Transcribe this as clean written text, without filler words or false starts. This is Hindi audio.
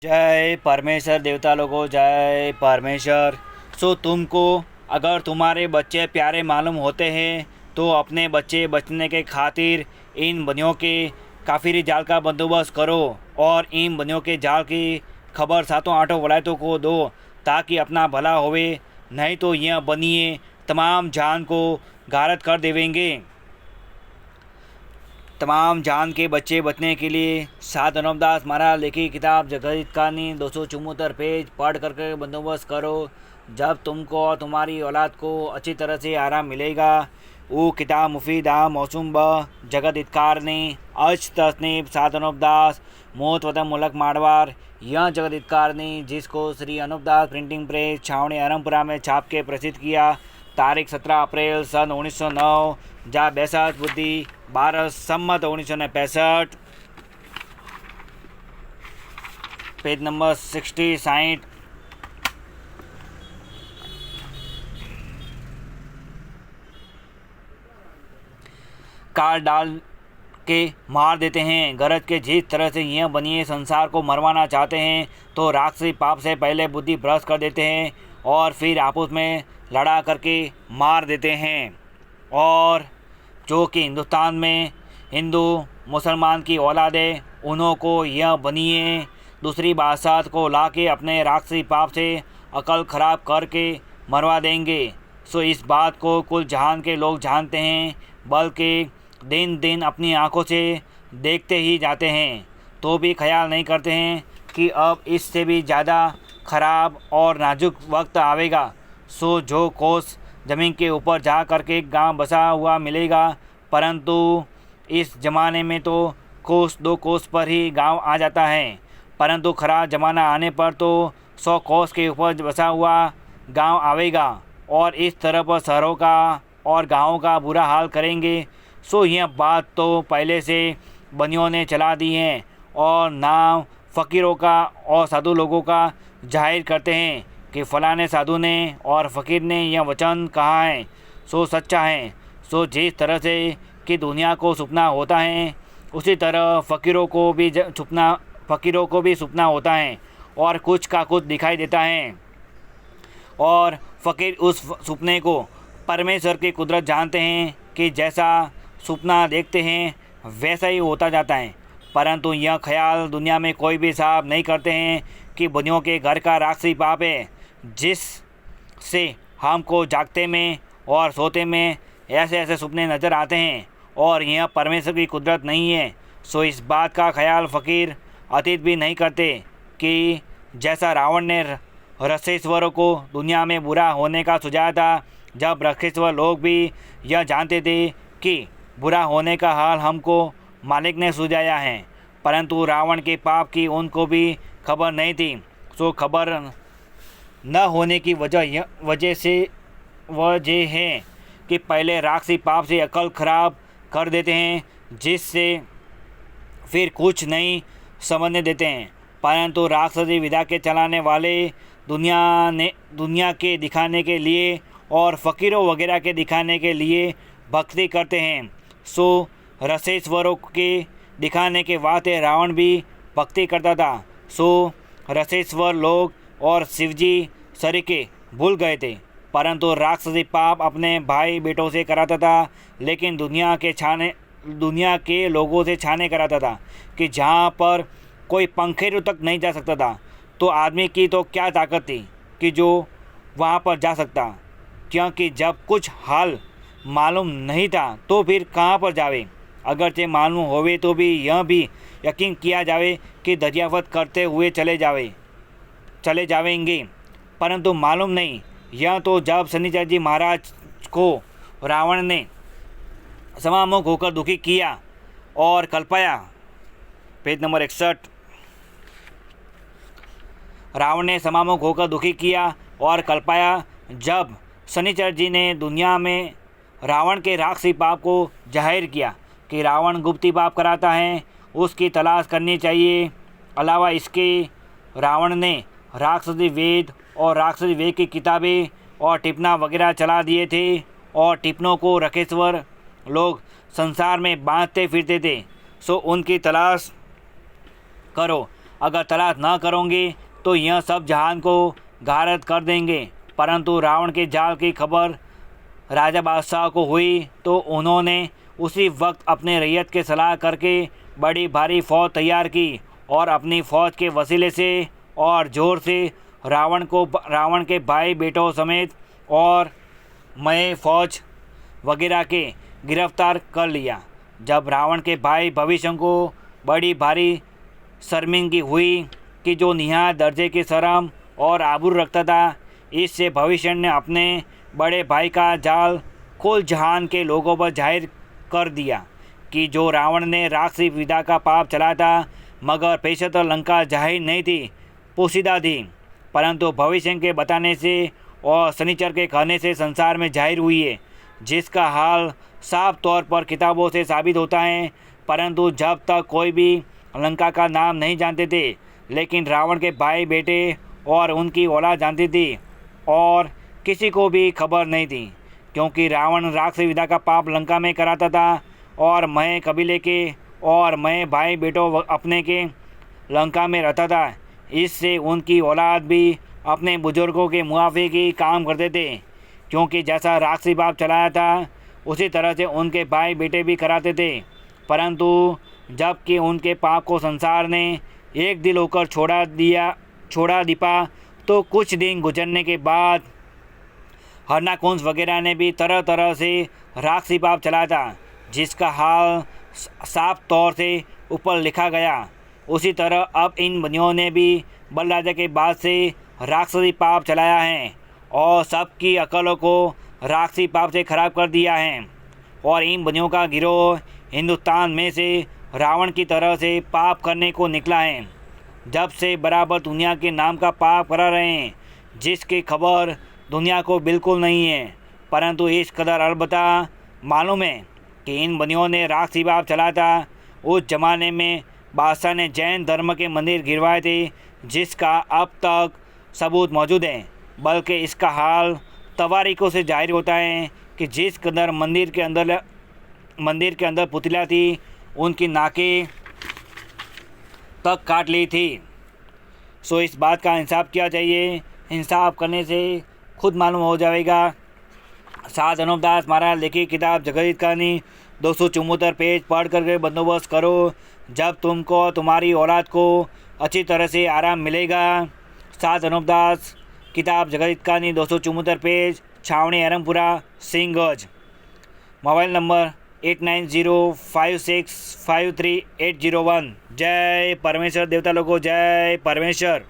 जय परमेश्वर देवता लोगों, जय परमेश्वर। तुमको अगर तुम्हारे बच्चे प्यारे मालूम होते हैं तो अपने बच्चे बचने के खातिर इन बनियों के काफिरी जाल का बंदोबस्त करो और इन बनियों के जाल की खबर सातों आठों वलायतों को दो ताकि अपना भला होवे, नहीं तो यह बनिए तमाम जान को गारत कर देवेंगे। तमाम जान के बच्चे बचने के लिए सात अनोपदास महाराज लिखी किताब जगत कहानी 274 पेज पढ़ करके बंदोबस्त करो। जब तुमको और तुम्हारी औलाद को अच्छी तरह से आराम मिलेगा। वो किताब मुफीदा मौसूम ब जगत इतकार ने अच तसनीब सात अनोपदास मोत वतन मुलक मारवाड़। यह जगत इतकार ने जिसको श्री अनूपदास प्रिंटिंग प्रेस छावनी अरमपुरा में छाप के प्रसिद्ध किया। तारीख 17 अप्रैल सन 1909 जा बैसाख बुद्धि 12 सम्मत 1965। पेज नंबर 60 काल डाल के मार देते हैं। गरज के जिस तरह से यह बनिए संसार को मरवाना चाहते हैं तो राक्षसी पाप से पहले बुद्धि भ्रष्ट कर देते हैं और फिर आपस में लड़ा करके मार देते हैं। और जो कि हिंदुस्तान में हिंदू मुसलमान की औलाद है, उन्हों को यह बनिए दूसरी बादशाह को लाके अपने राक्षसी पाप से अकल खराब करके मरवा देंगे। इस बात को कुल जहान के लोग जानते हैं, बल्कि दिन दिन अपनी आंखों से देखते ही जाते हैं, तो भी ख्याल नहीं करते हैं कि अब इससे भी ज़्यादा खराब और नाजुक वक्त आवेगा। जो कोस ज़मीन के ऊपर जा कर के गाँव बसा हुआ मिलेगा, परंतु इस ज़माने में तो कोस 2 कोस पर ही गांव आ जाता है, परंतु खराब ज़माना आने पर तो 100 कोस के ऊपर बसा हुआ गांव आवेगा और इस तरह पर शहरों का और गाँवों का बुरा हाल करेंगे। यह बात तो पहले से बनियों ने चला दी है और नाम फ़कीरों का और साधु लोगों का जाहिर करते हैं कि फ़लाने साधु ने और फ़कीर ने यह वचन कहा है, सच्चा है। जिस तरह से कि दुनिया को सपना होता है, उसी तरह फ़कीरों को भी सपना होता है और कुछ का कुछ दिखाई देता है और फ़कीर उस सपने को परमेश्वर की कुदरत जानते हैं कि जैसा सपना देखते हैं वैसा ही होता जाता है। परंतु यह ख्याल दुनिया में कोई भी साहब नहीं करते हैं कि बनियों के घर का राक्षसी पाप है, जिससे हमको जागते में और सोते में ऐसे ऐसे सपने नज़र आते हैं और यह परमेश्वर की कुदरत नहीं है। इस बात का ख्याल फ़कीर अतीत भी नहीं करते कि जैसा रावण ने रक्षेश्वरों को दुनिया में बुरा होने का सुझाया था, जब रक्षेश्वर लोग भी यह जानते थे कि बुरा होने का हाल हमको मालिक ने सुझाया है, परंतु रावण के पाप की उनको भी खबर नहीं थी। खबर न होने की वजह से वजह है कि पहले राक्षसी पाप से अकल खराब कर देते हैं, जिससे फिर कुछ नहीं समझने देते हैं। परंतु राक्षसी विधा के चलाने वाले दुनिया के दिखाने के लिए और फ़कीरों वगैरह के दिखाने के लिए भक्ति करते हैं। रसेश्वरों के दिखाने के वास्ते रावण भी भक्ति करता था। रसेश्वर लोग और शिवजी सरीके भूल गए थे, परंतु राक्षसी पाप अपने भाई बेटों से कराता था, लेकिन दुनिया के लोगों से छाने कराता था कि जहाँ पर कोई पंखेरु तक नहीं जा सकता था, तो आदमी की तो क्या ताकत थी कि जो वहाँ पर जा सकता, क्योंकि जब कुछ हाल मालूम नहीं था तो फिर कहाँ पर जावे। अगरचे मालूम होवे तो भी यह भी यकीन किया जावे कि दरियावत करते हुए चले जावेंगे, परंतु मालूम नहीं। यह तो जब शनिचर जी महाराज को रावण ने समामुख होकर दुखी किया और कल्पाया। Page number 61। रावण ने समामुख होकर दुखी किया और कल्पाया। जब शनिचर जी ने दुनिया में रावण के राक्षसी पाप को जाहिर किया कि रावण गुप्ती पाप कराता है, उसकी तलाश करनी चाहिए। अलावा इसके रावण ने राक्षसी वेद और राक्षसी वेद की किताबें और टिप्पणा वगैरह चला दिए थे और टिप्पणों को रखेश्वर लोग संसार में बांधते फिरते थे। उनकी तलाश करो। अगर तलाश न करोगे तो यह सब जहान को गारत कर देंगे। परंतु रावण के जाल की खबर राजा बादशाह को हुई तो उन्होंने उसी वक्त अपने रैयत के सलाह करके बड़ी भारी फौज तैयार की और अपनी फौज के वसीले से और जोर से रावण के भाई बेटों समेत और मय फौज वगैरह के गिरफ्तार कर लिया। जब रावण के भाई भविष्य को बड़ी भारी शर्मिंदगी हुई कि जो निहायत दर्जे की शर्म और आबरू रखता था, इससे भविष्य ने अपने बड़े भाई का जाल कुल जहान के लोगों पर जाहिर कर दिया कि जो रावण ने राक्षसी विद्या का पाप चलाया था, मगर पेशतर लंका जाहिर नहीं थी, पोशीदा थी, परंतु भविष्य के बताने से और शनिचर के कहने से संसार में जाहिर हुई है, जिसका हाल साफ तौर पर किताबों से साबित होता है। परंतु जब तक कोई भी लंका का नाम नहीं जानते थे, लेकिन रावण के भाई बेटे और उनकी औलाद जानती थी और किसी को भी खबर नहीं थी, क्योंकि रावण राक्षस विद्या का पाप लंका में कराता था और मैं कबीले के और मैं भाई बेटों अपने के लंका में रहता था। इससे उनकी औलाद भी अपने बुजुर्गों के मुआफ़ी की काम करते थे, क्योंकि जैसा राक्षसी पाप चलाया था उसी तरह से उनके भाई बेटे भी कराते थे। परंतु जबकि उनके पाप को संसार ने एक दिल होकर छोड़ा दीपा, तो कुछ दिन गुजरने के बाद हरनाकुंस वगैरह ने भी तरह तरह से राक्षसी पाप चलाया था, जिसका हाल साफ तौर से ऊपर लिखा गया। उसी तरह अब इन बनियों ने भी बलराजा के बाद से राक्षसी पाप चलाया है और सबकी अकलों को राक्षसी पाप से खराब कर दिया है। और इन बनियों का गिरोह हिंदुस्तान में से रावण की तरह से पाप करने को निकला है। जब से बराबर दुनिया के नाम का पाप करा रहे हैं, जिसकी खबर दुनिया को बिल्कुल नहीं है, परंतु इस कदर अलबत्ता मालूम है कि इन बनियों ने राक्षसी पाप चलाया था। उस जमाने में बादशाह ने जैन धर्म के मंदिर गिरवाए थे, जिसका अब तक सबूत मौजूद है। बल्कि इसका हाल तवारीखों से जाहिर होता है कि जिस कदर मंदिर के अंदर पुतलियाँ थी, उनकी नाकें तक काट ली थी। सो इस बात का इंसाफ किया चाहिए। इंसाफ करने से खुद मालूम हो जाएगा। साध अनुपदास महाराज लिखी किताब जगदीत कहानी 274 पेज पढ़ करके बंदोबस्त करो। जब तुमको तुम्हारी औलाद को अच्छी तरह से आराम मिलेगा। साध अनुपदास किताब जगदीत कहानी 274 पेज, छावनी अरमपुरा, सिंहगंज। Mobile number 8905653801। जय परमेश्वर। देवता लोगों जय परमेश्वर।